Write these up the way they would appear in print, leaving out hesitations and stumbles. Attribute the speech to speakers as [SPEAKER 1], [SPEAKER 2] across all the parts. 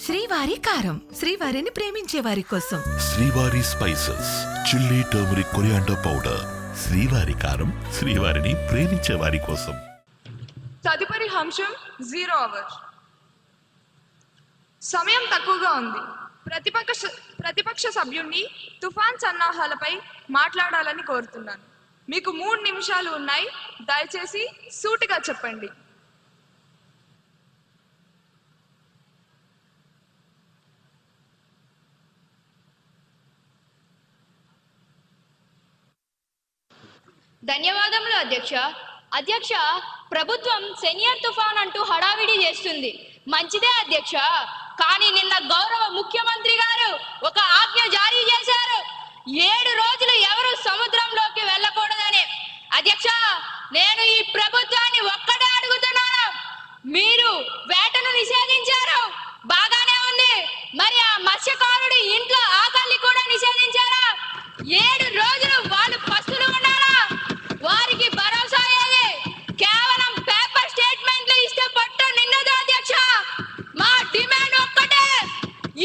[SPEAKER 1] శ్రీవారి కారం, శ్రీవారిని ప్రేమించే వారి కోసం.
[SPEAKER 2] శ్రీవారి spices, chilli, turmeric, coriander powder. శ్రీవారి కారం, శ్రీవారిని ప్రేమించే వారి కోసం.
[SPEAKER 3] తదుపరి అంశం 0 అవర్. సమయం తక్కువగా ఉంది. ప్రతిపక్ష సభ్యుణ్ణి తుఫాన్ సన్నాహాలపై మాట్లాడాలని కోరుతున్నాను. మీకు 3 నిమిషాలు ఉన్నాయి. దయచేసి సూటిగా చెప్పండి.
[SPEAKER 4] ధన్యవాదములు అధ్యక్ష. ప్రభుత్వం సెనియర్ తుఫాన్ అంటూ హడావిడి చేస్తుంది. మంచిదే అధ్యక్ష. కానీ నిన్న గౌరవ ముఖ్యమంత్రి గారు ఒక ఆజ్ఞ జారీ చేశారు. 7 రోజులు ఎవరు సముద్రంలోకి వెళ్ళకూడదని. అధ్యక్ష, నేను ఈ ప్రభుత్వాన్ని ఒక్కటే అడుగుతున్నాను. మీరు వేటను నిషేధించారు, బాగానే ఉంది. మరి ఆ మత్స్యకారుడి ఇంట్లో ఆకలిని కూడా నిషేధించారా? 7 రోజులు వాళ్ళు పస్తులు ఉన్నారా? వారికి భరోసా ఏది? కేవలం పేపర్ స్టేట్మెంట్లు ఇస్తే పట్టు నిన్నదు అధ్యక్ష. మా డిమాండ్ ఒక్కటే.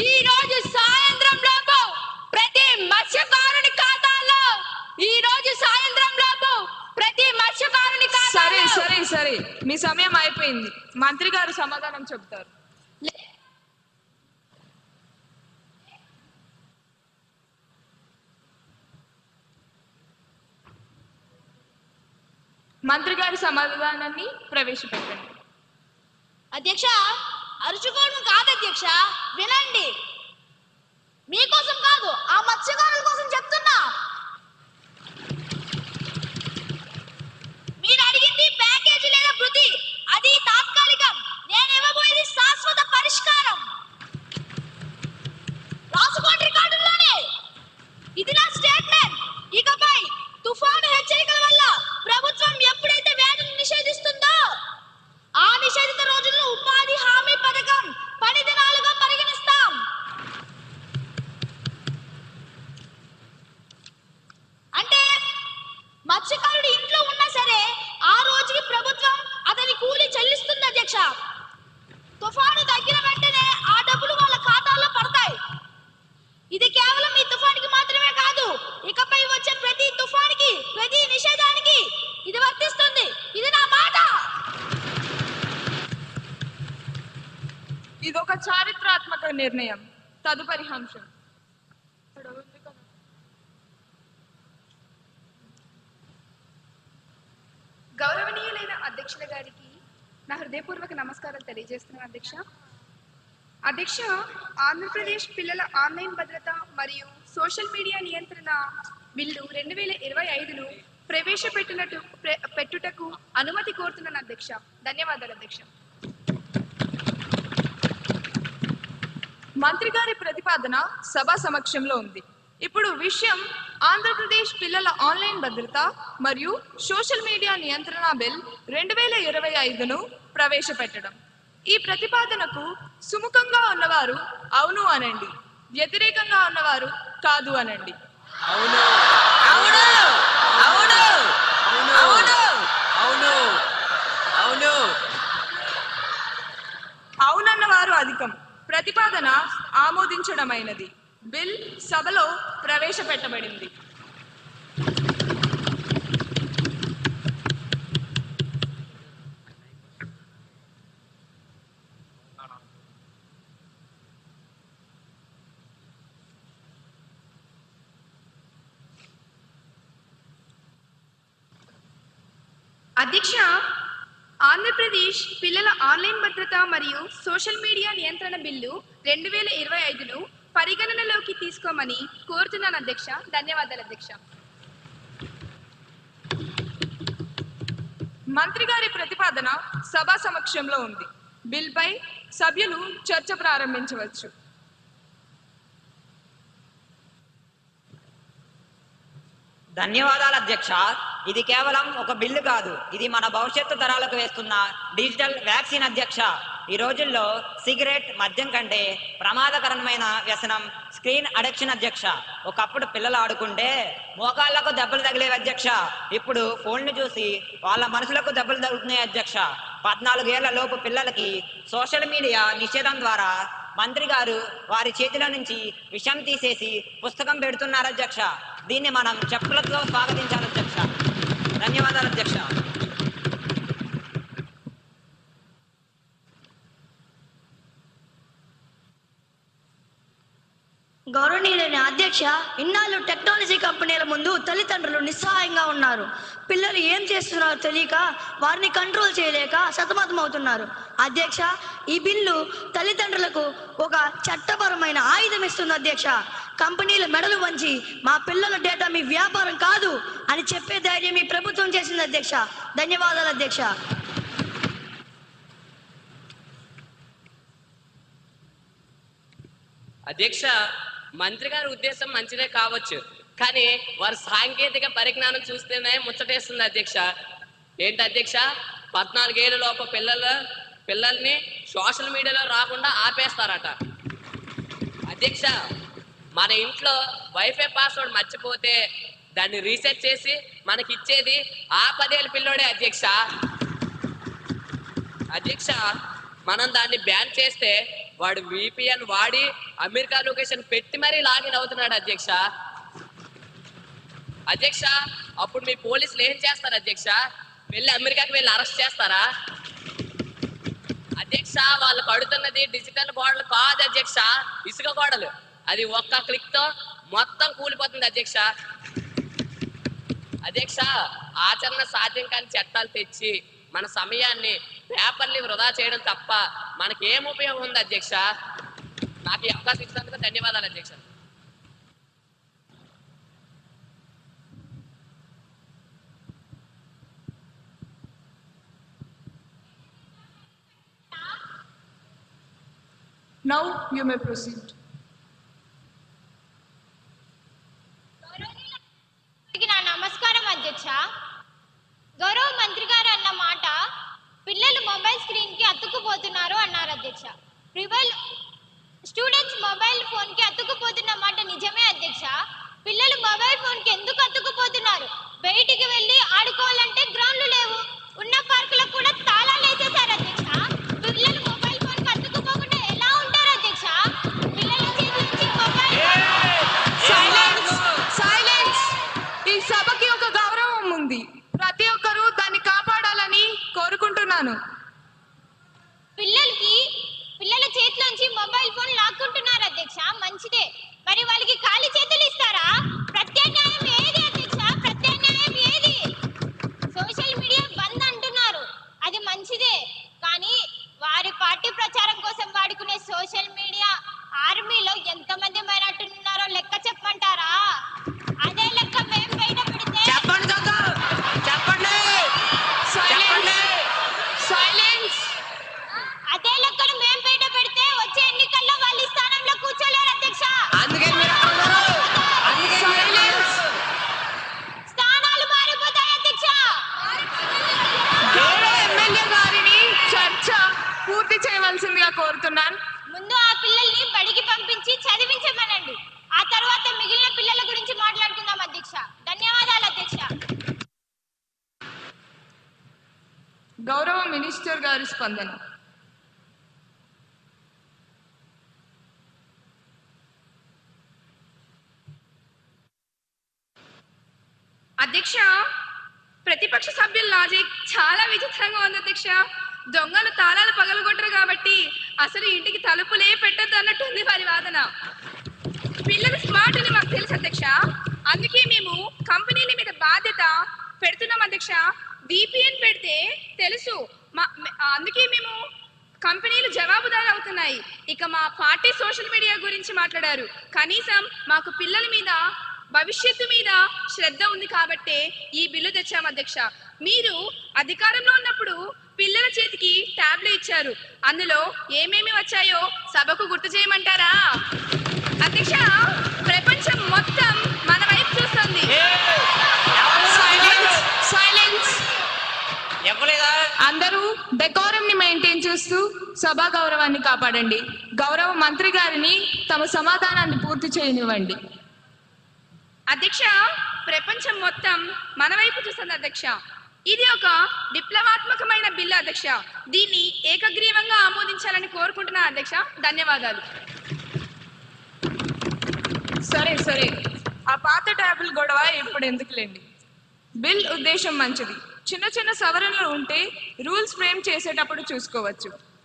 [SPEAKER 4] ఈ రోజు సాయంత్రం లోపు ప్రతి మత్స్యకారుని ఖాతాలో
[SPEAKER 3] సరే, మీ సమయం అయిపోయింది. మంత్రి గారు సమాధానం చెప్తారు. మంత్రి గారి సమాధానాన్ని ప్రవేశపెట్టండి.
[SPEAKER 4] అధ్యక్ష, అరుచుకోవడం కాదు అధ్యక్ష, వినండి. మీకోసం కాదు, ఆ మత్స్యకారుల కోసం చెప్తున్నా. మీరు అడిగింది ప్యాకేజీ లేదా వృద్ధి, అది తాత్కాలికం. నేను ఇవ్వబోయేది శాశ్వత పరిష్కారం. రాసుకోండి రికార్డుల్లోనే. ఇది నా స్టేట్మెంట్. ఇకపై తుఫాను హెచ్చరికల వల్ల ప్రభుత్వం ఎప్పుడైతే వేటను నిషేధిస్తుందో ఆ నిషేధిత రోజుల్లో ఉపాధి హామీ పథకం 10 దినాలుగా పరిగణిస్తాం. అంటే మత్స్యకారుడు ఇంట్లో ఉన్నా సరే ఆ రోజుకి ప్రభుత్వం అతని కూలి చెల్లిస్తుంది అధ్యక్ష. తుఫాను తగ్గిన వెంటనే ఆ డబ్బులు వాళ్ళ ఖాతాల్లో పడతాయి. ఇది కేవలం ఈ తుఫానికి మాత్రమే కాదు, ఇకపై వచ్చే ప్రతి తుఫానికి, ప్రతి నిషేధానికి ఇది వర్తిస్తుంది. ఇది నా మాట.
[SPEAKER 3] ఇదొక చారిత్రాత్మక నిర్ణయం. తదుపరి అంశం.
[SPEAKER 5] గౌరవనీయులైన అధ్యక్షుల గారికి నా హృదయపూర్వక నమస్కారాలు తెలియజేస్తున్నాను అధ్యక్ష. ఆంధ్రప్రదేశ్ పిల్లల ఆన్లైన్ భద్రత మరియు సోషల్ మీడియా నియంత్రణ బిల్లు 2025ను ప్రవేశపెట్టుటకు అనుమతి కోరుతున్నాను అధ్యక్ష. ధన్యవాదాలు అధ్యక్ష.
[SPEAKER 3] మంత్రి గారి ప్రతిపాదన సభ సమక్షంలో ఉంది. ఇప్పుడు విషయం ఆంధ్రప్రదేశ్ పిల్లల ఆన్లైన్ భద్రత మరియు సోషల్ మీడియా నియంత్రణ బిల్ 2025ను ప్రవేశపెట్టడం. ఈ ప్రతిపాదనకు సుముఖంగా ఉన్నవారు అవును అనండి, వ్యతిరేకంగా ఉన్నవారు కాదు అనండి. అవునన్న వారు అధికం. ప్రతిపాదన ఆమోదించడమైనది. బిల్ సభలో ప్రవేశపెట్టబడింది.
[SPEAKER 5] అధ్యక్ష, ఆంధ్రప్రదేశ్ పిల్లల ఆన్లైన్ భద్రత మరియు సోషల్ మీడియా నియంత్రణ బిల్లు 2025ను పరిగణనలోకి తీసుకోమని కోరుతున్నాను అధ్యక్ష. ధన్యవాదాలు అధ్యక్ష.
[SPEAKER 3] మంత్రి గారి ప్రతిపాదన సభ సమక్షంలో ఉంది. బిల్ పై సభ్యులు చర్చ ప్రారంభించవచ్చు.
[SPEAKER 6] ధన్యవాదాలు అధ్యక్ష. ఇది కేవలం ఒక బిల్లు కాదు, ఇది మన భవిష్యత్తు తరాలకు వేస్తున్న డిజిటల్ వ్యాక్సిన్ అధ్యక్ష. ఈ రోజుల్లో సిగరెట్, మద్యం కంటే ప్రమాదకరమైన వ్యసనం స్క్రీన్ అడిక్షన్ అధ్యక్ష. ఒకప్పుడు పిల్లలు ఆడుకుంటే మోకాళ్లకు దెబ్బలు తగిలేవి అధ్యక్ష. ఇప్పుడు ఫోన్లు చూసి వాళ్ళ మనసులకు దెబ్బలు తగులుతున్నాయి అధ్యక్ష. 14 ఏళ్ల లోపు పిల్లలకి సోషల్ మీడియా నిషేధం ద్వారా మంత్రి గారు వారి చేతిలో నుంచి విషం తీసేసి పుస్తకం పెడుతున్నారు అధ్యక్ష. దీన్ని మనం చెప్పులతో స్వాగతించాలి అధ్యక్ష. ధన్యవాదాలు అధ్యక్ష.
[SPEAKER 7] గౌరవనీయులైన అధ్యక్ష, ఇన్నాళ్ళు టెక్నాలజీ కంపెనీల ముందు తల్లిదండ్రులు నిస్సహాయంగా ఉన్నారు. పిల్లలు ఏం చేస్తున్నారో తెలియక వారిని కంట్రోల్ చేయలేక సతమతమవుతున్నారు. అధ్యక్ష, ఈ బిల్లు తల్లిదండ్రులకు ఒక చట్టపరమైన ఆయుధం ఇస్తుంది అధ్యక్ష. కంపెనీల మెడలు వంచి మా పిల్లల డేటా మీ వ్యాపారం కాదు అని చెప్పే ధైర్యం ఈ ప్రభుత్వం చేసింది అధ్యక్ష. ధన్యవాదాలు అధ్యక్ష.
[SPEAKER 8] అధ్యక్ష, మంత్రి గారి ఉద్దేశం మంచిదే కావచ్చు, కానీ వారి సాంకేతిక పరిజ్ఞానం చూస్తేనే ముచ్చటేస్తుంది అధ్యక్ష. ఏంటి అధ్యక్ష, 14 ఏళ్ళ లోపు పిల్లల్ని సోషల్ మీడియాలో రాకుండా ఆపేస్తారట. అధ్యక్ష, మన ఇంట్లో వైఫై పాస్వర్డ్ మర్చిపోతే దాన్ని రీసెట్ చేసి మనకి ఇచ్చేది ఆ 10 ఏళ్ళ పిల్లోడే అధ్యక్ష. అధ్యక్ష, మనం దాన్ని బ్యాన్ చేస్తే వాడు VPN వాడి అమెరికా లొకేషన్ పెట్టి మరీ లాగిన్ అవుతున్నాడు అధ్యక్ష. అధ్యక్ష, అప్పుడు మీ పోలీసులు ఏం చేస్తారు అధ్యక్ష? వెళ్ళి అమెరికాకి వెళ్ళి అరెస్ట్ చేస్తారా? అధ్యక్ష, వాళ్ళు కడుతున్నది డిజిటల్ గోడలు కాదు అధ్యక్ష, ఇసుక గోడలు. అది ఒక్క క్లిక్ తో మొత్తం కూలిపోతుంది అధ్యక్ష. అధ్యక్ష, ఆచరణ సాధ్యం కాని చట్టాలు తెచ్చి మన సమయాన్ని పేపర్ని వృధా చేయడం తప్ప మనకి ఏం ఉపయోగం ఉంది అధ్యక్ష? నాకు ఈ అవకాశం ఇచ్చినందుకు ధన్యవాదాలు అధ్యక్ష.
[SPEAKER 3] Now you may proceed.
[SPEAKER 4] నా నమస్కారం అధ్యక్ష. గౌరవ మంత్రి గారు అన్న మాట, పిల్లలు మొబైల్ స్క్రీన్ కి అతుక్కుపోతున్నారు అన్నారు అధ్యక్ష. స్టూడెంట్స్ మొబైల్ ఫోన్ కి అతుక్కుపోతున్న మాట నిజమే అధ్యక్ష. పిల్లలు మొబైల్ ఫోన్ కి ఎందుకు అతుక్కుపోతున్నారు? బయటికి వెళ్ళి ఆడుకోవాలంటే గ్రౌండ్లు లేవు, ఉన్న పార్కులకు కూడా తాళాలు వేసేసారు అధ్యక్ష. పిల్లలు మొబైల్ ఫోన్ కి అతుక్కుపోకుండా ఎలా ఉంటారు అధ్యక్ష? పిల్లల చేతి నుంచి మొబైల్
[SPEAKER 3] సైలెన్స్. ఈ సభకి ఒక గౌరవం ఉంది, ప్రతి ఒక్కరూ దాన్ని కాపాడాలని కోరుకుంటున్నాను.
[SPEAKER 4] పిల్లల చేతిలోంచి మొబైల్ ఫోన్ లాక్కుంటున్నారు అధ్యక్ష, మంచిదే. మరి వాళ్ళకి ఖాళీ చేతులు ఇస్తారా? ప్రత్యామ్నాయం ఏది అధ్యక్ష? ప్రత్యామ్నాయం ఏది? సోషల్ మీడియా బంద్ అంటున్నారు, అది మంచిదే. కానీ వారి పార్టీ ప్రచారం కోసం వాడుకునే సోషల్ మీడియా ఆర్మీలో ఎంతమంది మైనార్టీలు ఉన్నారో లెక్క చెప్పమంటారా? అదే లెక్క మేము బయట పెడితే అదే లెక్కను మేము బయట పెడితే వచ్చే ఎన్నికల్లో వాళ్ళ స్థానంలో కూర్చోలేరు అధ్యక్ష. స్థానాలు మారిపోతాయి అధ్యక్ష.
[SPEAKER 3] ఎమ్మెల్యే గారిని చర్చ పూర్తి చేయవలసిందిగా కోరుతున్నాను.
[SPEAKER 4] ముందు ఆ పిల్లల్ని బడికి పంపించి చదివించమనండి, ఆ తర్వాత మిగిలిన పిల్లల గురించి మాట్లాడుకుందాం అధ్యక్ష. ధన్యవాదాలు అధ్యక్ష.
[SPEAKER 3] గౌరవ మినిస్టర్ గారి స్పందన.
[SPEAKER 5] అధ్యక్ష, ప్రతిపక్ష సభ్యుల లాజిక్ చాలా విచిత్రంగా ఉంది అధ్యక్ష. దొంగలు తాళాలు పగలగొట్టరు కాబట్టి అసలు ఇంటికి తలుపులే పెట్టద్దు అన్నట్టుంది వారి వాదన. పిల్లలు స్మార్ట్ అని మాకు తెలుసు అధ్యక్ష, అందుకే మేము కంపెనీల మీద బాధ్యత పెడుతున్నాం అధ్యక్ష. VPN పెడితే తెలుసు, అందుకే మేము కంపెనీలు జవాబుదారు అవుతున్నాయి. ఇక మా పార్టీ సోషల్ మీడియా గురించి మాట్లాడారు. కనీసం మాకు పిల్లల మీద, భవిష్యత్తు మీద శ్రద్ధ ఉంది కాబట్టే ఈ బిల్లు తెచ్చాం అధ్యక్ష. మీరు అధికారంలో ఉన్నప్పుడు పిల్లల చేతికి ట్యాబ్లు ఇచ్చారు, అందులో ఏమేమి వచ్చాయో సభకు గుర్తు చేయమంటారా? అధ్యక్ష, ప్రపంచం మొత్తం మన వైపు చూస్తుంది.
[SPEAKER 3] అందరూ డెకోరం ని మెయింటైన్ చేస్తూ సభా గౌరవాన్ని కాపాడండి. గౌరవ మంత్రి గారిని తమ సమాధానాన్ని పూర్తి చేయనివ్వండి.
[SPEAKER 5] అధ్యక్ష, ప్రపంచం మొత్తం మన వైపు చూస్తుంది అధ్యక్ష. ఇది ఒక విప్లవాత్మకమైన బిల్లు అధ్యక్ష. దీన్ని ఏకగ్రీవంగా ఆమోదించాలని కోరుకుంటున్నా అధ్యక్ష. ధన్యవాదాలు.
[SPEAKER 3] సరే సరే, ఆ పాత ట్యాబుల్ గొడవ ఇప్పుడు ఎందుకులేండి. బిల్ ఉద్దేశం మంచిది. చిన్న చిన్న సవరణలు ఉంటే రూల్స్ ఫ్రేమ్ చేసేటప్పుడు చూసుకోవచ్చు.